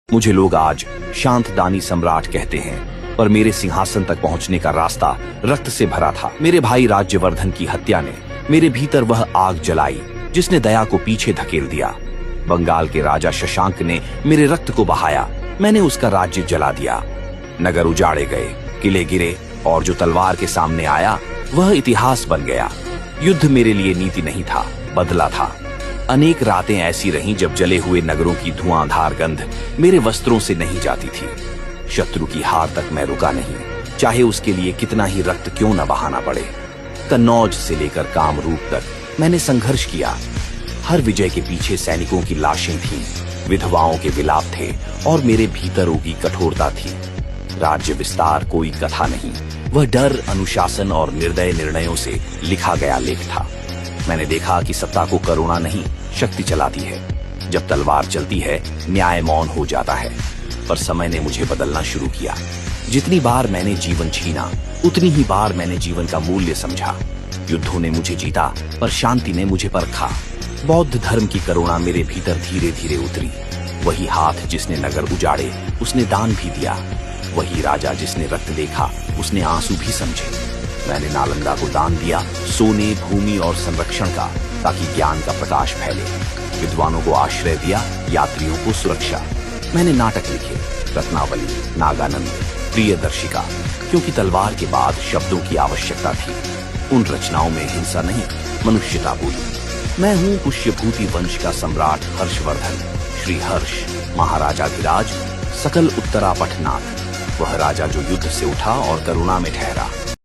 मुझे लोग आज शांतदानी सम्राट कहते हैं, पर मेरे सिंहासन तक पहुंचने का रास्ता रक्त से भरा था। मेरे भाई राज्यवर्धन की हत्या ने मेरे भीतर वह आग जलाई जिसने दया को पीछे धकेल दिया। बंगाल के राजा शशांक ने मेरे रक्त को बहाया, मैंने उसका राज्य जला दिया। नगर उजाड़े गए, किले गिरे और जो तलवार के सामने आया वह इतिहास बन गया। युद्ध मेरे लिए नीति नहीं था, बदला था। अनेक रातें ऐसी रहीं जब जले हुए नगरों की धुआंधार गंध मेरे वस्त्रों से नहीं जाती थी। शत्रु की हार तक मैं रुका नहीं, चाहे उसके लिए कितना ही रक्त क्यों न बहाना पड़े। कन्नौज से लेकर कामरूप तक मैंने संघर्ष किया। हर विजय के पीछे सैनिकों की लाशें थीं, विधवाओं के विलाप थे और मेरे भीतरों की कठोरता थी। राज्य विस्तार कोई कथा नहीं, वह डर, अनुशासन और निर्दय निर्णयों से लिखा गया लेख था। मैंने देखा कि सत्ता को करुणा नहीं, शक्ति चलाती है। जब तलवार चलती है, न्याय मौन हो जाता है। पर समय ने मुझे बदलना शुरू किया। जितनी बार मैंने जीवन छीना, उतनी ही बार मैंने जीवन का मूल्य समझा। युद्धों ने मुझे जीता, पर शांति ने मुझे परखा। बौद्ध धर्म की करुणा मेरे भीतर धीरे धीरे उतरी। वही हाथ जिसने नगर उजाड़े, उसने दान भी दिया। वही राजा जिसने रक्त देखा, उसने आंसू भी समझे। मैंने नालंदा को दान दिया, सोने, भूमि और संरक्षण का, ताकि ज्ञान का प्रकाश फैले। विद्वानों को आश्रय दिया, यात्रियों को सुरक्षा। मैंने नाटक लिखे, रत्नावली, नागानंद, प्रियदर्शिका, क्योंकि तलवार के बाद शब्दों की आवश्यकता थी। उन रचनाओं में हिंसा नहीं, मनुष्यता बोली। मैं हूँ पुष्यभूति वंश का सम्राट हर्षवर्धन, श्री हर्ष, महाराजाधिराज, सकल उत्तरापठनाथ, वह राजा जो युद्ध से उठा और करुणा में ठहरा।